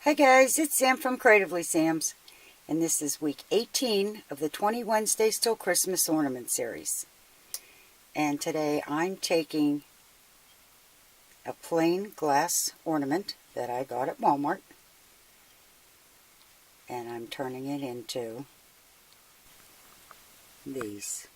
Hi guys, it's Sam from Creatively Sam's, and this is week 18 of the 20 Wednesdays Till Christmas Ornament Series. And today I'm taking a plain glass ornament that I got at Walmart, and I'm turning it into these.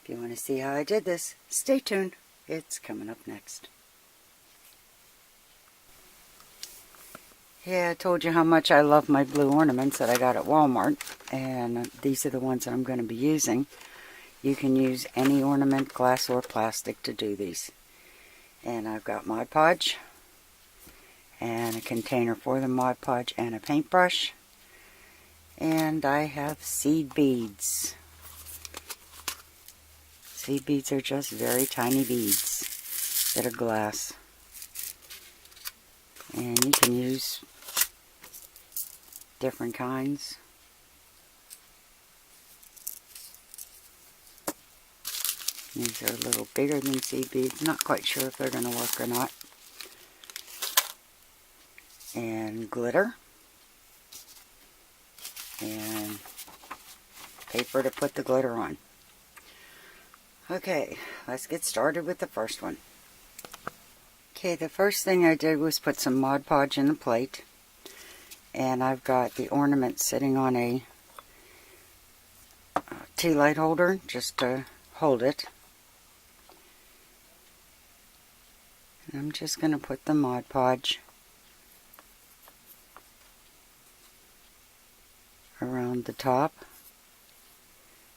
If you want to see how I did this, stay tuned. It's coming up next. Yeah, I told you how much I love my blue ornaments that I got at Walmart, and these are the ones that I'm going to be using. You can use any ornament, glass or plastic, to do these. And I've got Mod Podge, and a container for the Mod Podge, and a paintbrush. And I have seed beads. Seed beads are just very tiny beads that are glass. And you can use different kinds. These are a little bigger than seed beads. Not quite sure if they're going to work or not. And glitter. And paper to put the glitter on. Okay, let's get started with the first one. Okay, the first thing I did was put some Mod Podge in the plate. And I've got the ornament sitting on a tea light holder just to hold it. And I'm just going to put the Mod Podge around the top.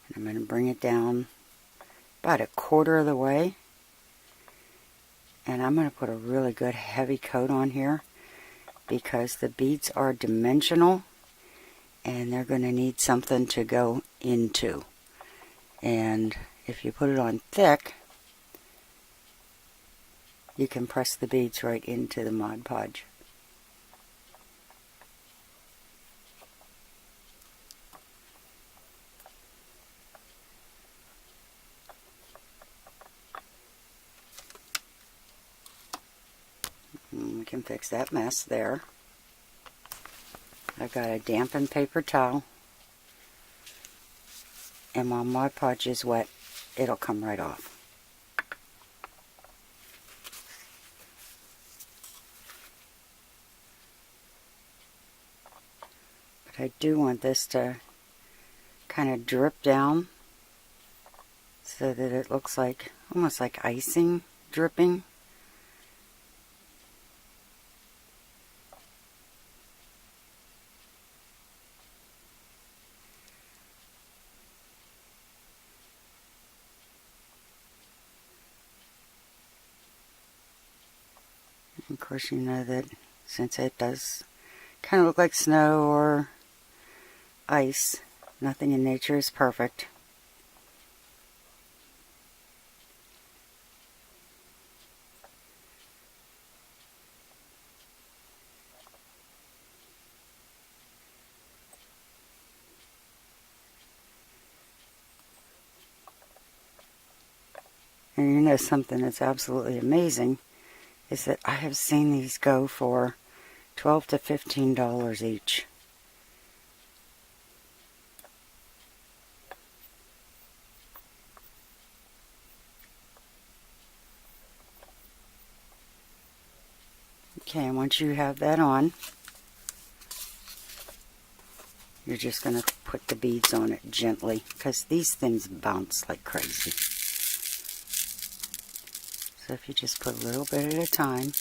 And I'm going to bring it down about a quarter of the way. And I'm going to put a really good heavy coat on here because the beads are dimensional and they're going to need something to go into. And if you put it on thick, you can press the beads right into the Mod Podge. And we can fix that mess there. I've got a dampened paper towel, and while Mod Podge is wet, it'll come right off. But I do want this to kind of drip down so that it looks like almost like icing dripping. Of course, you know that since it does kind of look like snow or ice, nothing in nature is perfect. And you know something that's absolutely amazing is that I have seen these go for $12 to $15 each. Okay, and once you have that on, you're just going to put the beads on it gently because these things bounce like crazy. So if you just put a little bit at a time.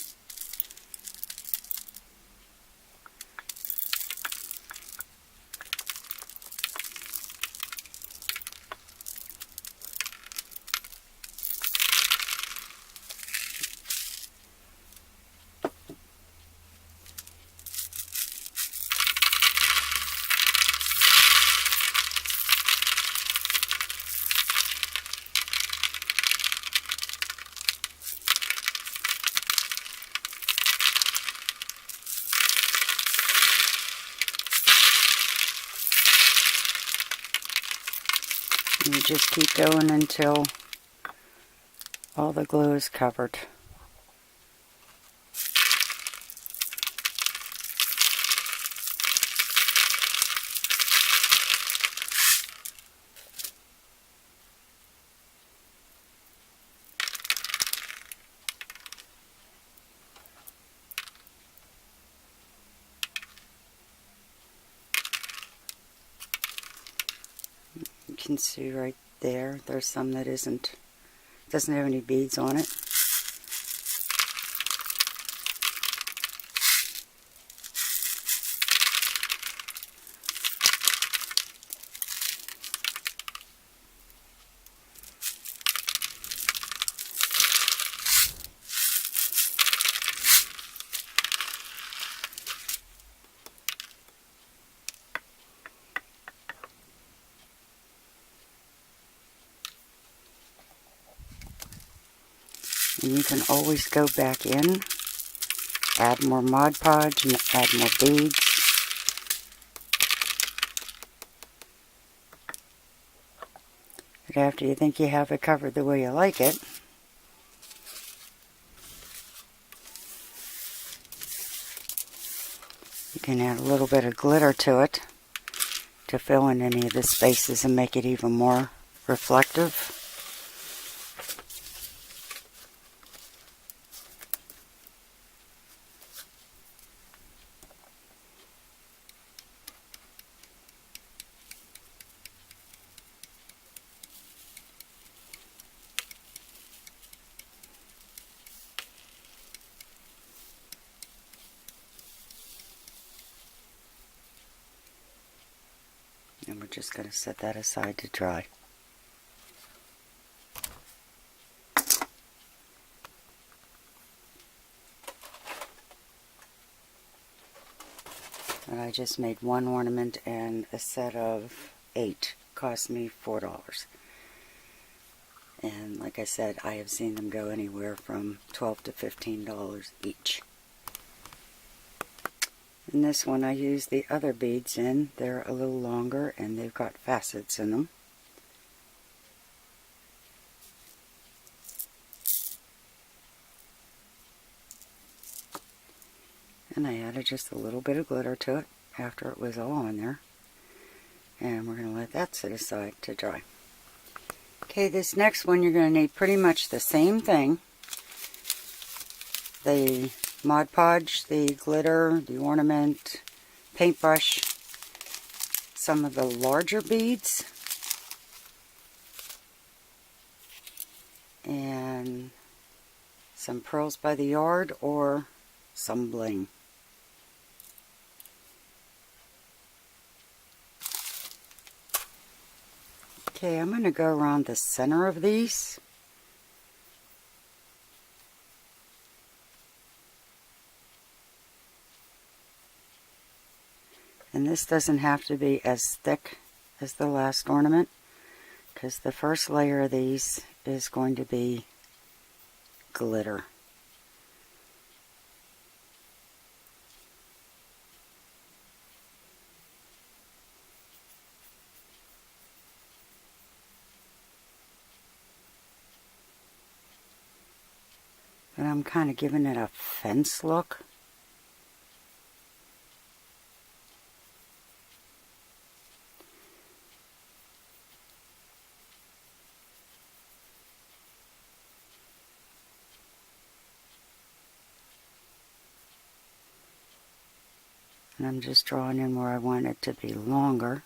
And you just keep going until all the glue is covered. You can see right there, there's some that doesn't have any beads on it. And you can always go back in, add more Mod Podge, and add more beads. But after you think you have it covered the way you like it, you can add a little bit of glitter to it to fill in any of the spaces and make it even more reflective. And we're just going to set that aside to dry. And I just made one ornament, and a set of 8 cost me $4. And like I said, I have seen them go anywhere from $12 to $15 each. In this one I used the other beads in. They're a little longer and they've got facets in them. And I added just a little bit of glitter to it after it was all on there. And we're going to let that sit aside to dry. Okay, this next one you're going to need pretty much the same thing. The Mod Podge, the glitter, the ornament, paintbrush, some of the larger beads, and some pearls by the yard or some bling. Okay, I'm going to go around the center of these. And this doesn't have to be as thick as the last ornament, because the first layer of these is going to be glitter. But I'm kind of giving it a fence look. And I'm just drawing in where I want it to be longer.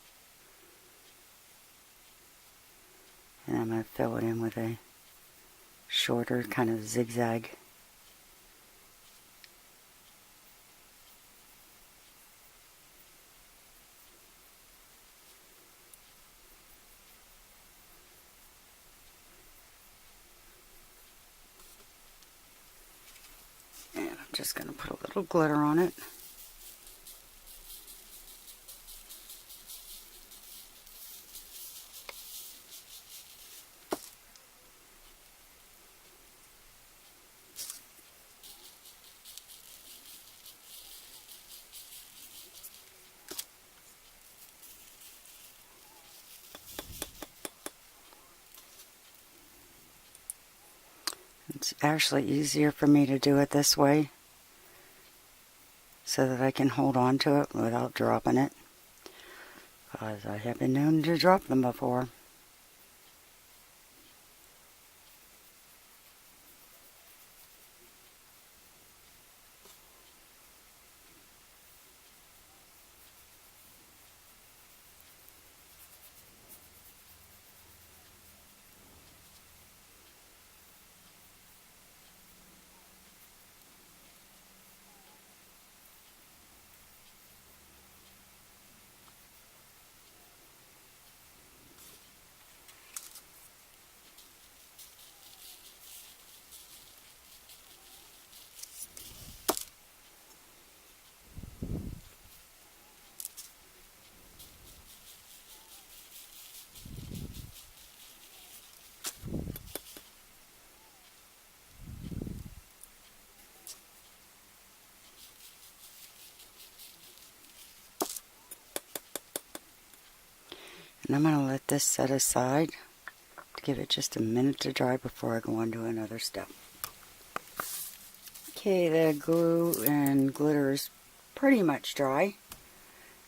And I'm going to fill it in with a shorter kind of zigzag. And I'm just going to put a little glitter on it. It's actually easier for me to do it this way so that I can hold on to it without dropping it, because I have been known to drop them before. And I'm going to let this set aside to give it just a minute to dry before I go on to another step. Okay, the glue and glitter is pretty much dry.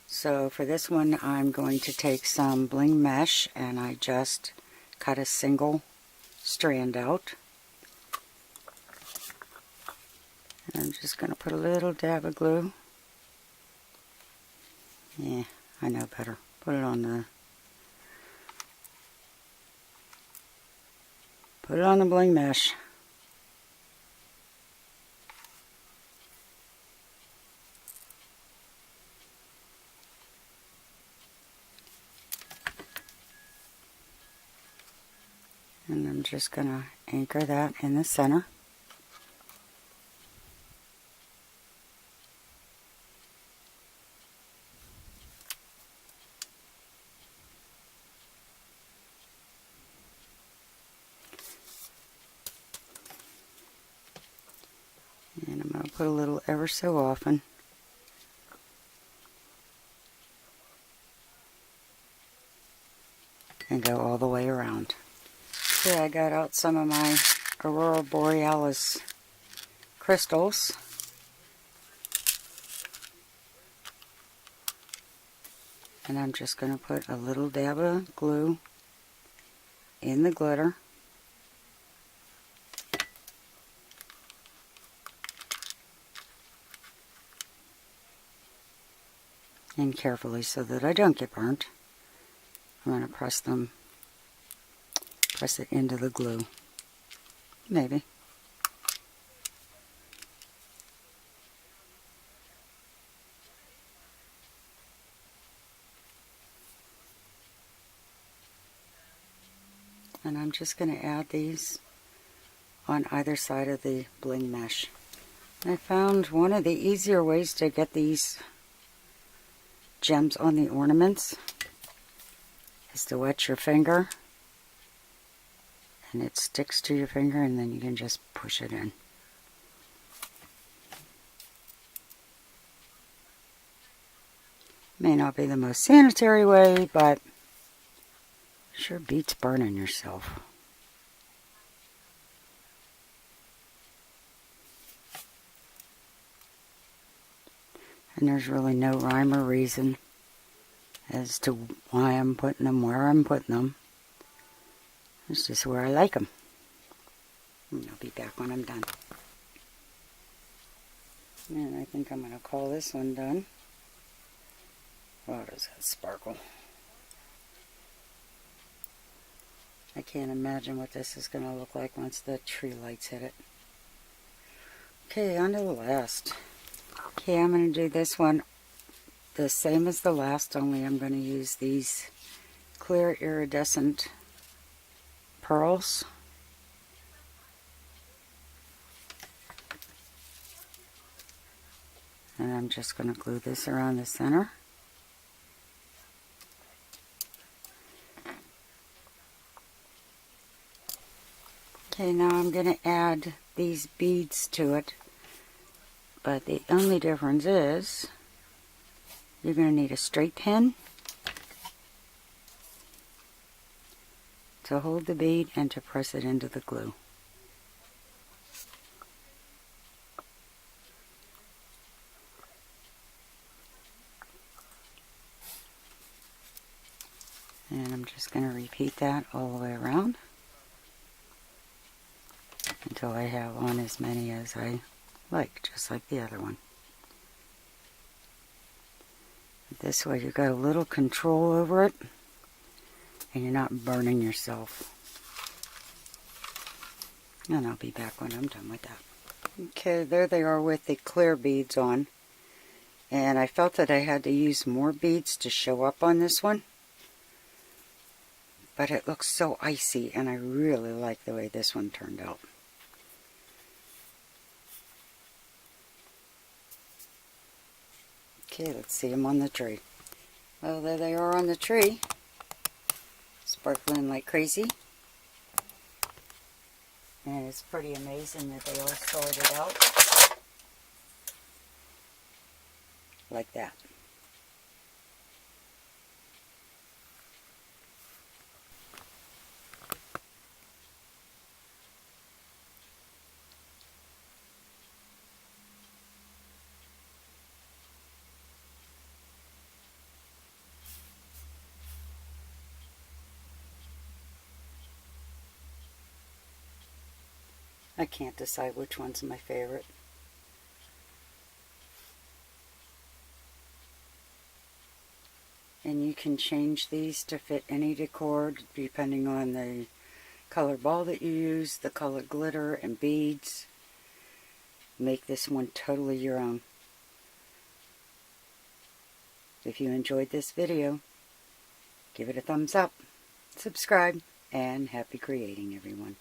So for this one, I'm going to take some bling mesh, and I just cut a single strand out. And I'm just going to put a little dab of glue. Yeah, I know better. Put it on the bling mesh. And I'm just going to anchor that in the center. And I'm going to put a little ever so often. And go all the way around. Okay, I got out some of my Aurora Borealis crystals. And I'm just going to put a little dab of glue in the glitter. And carefully, so that I don't get burnt, I'm going to press it into the glue. Maybe. And I'm just going to add these on either side of the bling mesh. I found one of the easier ways to get these gems on the ornaments is to wet your finger, and it sticks to your finger, and then you can just push it in. May not be the most sanitary way, but sure beats burning yourself. And there's really no rhyme or reason as to why I'm putting them where I'm putting them. It's just where I like them. And I'll be back when I'm done. And I think I'm going to call this one done. Wow, does that sparkle. I can't imagine what this is going to look like once the tree lights hit it. Okay, on to the last. Okay, I'm going to do this one the same as the last, only I'm going to use these clear iridescent pearls. And I'm just going to glue this around the center. Okay, now I'm going to add these beads to it. But the only difference is you're going to need a straight pin to hold the bead and to press it into the glue. And I'm just going to repeat that all the way around until I have on as many as I like, just like the other one. This way you got a little control over it and you're not burning yourself. And I'll be back when I'm done with that. Okay, there they are with the clear beads on. And I felt that I had to use more beads to show up on this one. But it looks so icy, and I really like the way this one turned out. Okay, let's see them on the tree. Well, there they are on the tree, sparkling like crazy. And it's pretty amazing that they all started out like that. I can't decide which one's my favorite. And you can change these to fit any decor depending on the color ball that you use, the color glitter and beads. Make this one totally your own. If you enjoyed this video, give it a thumbs up, subscribe, and happy creating, everyone.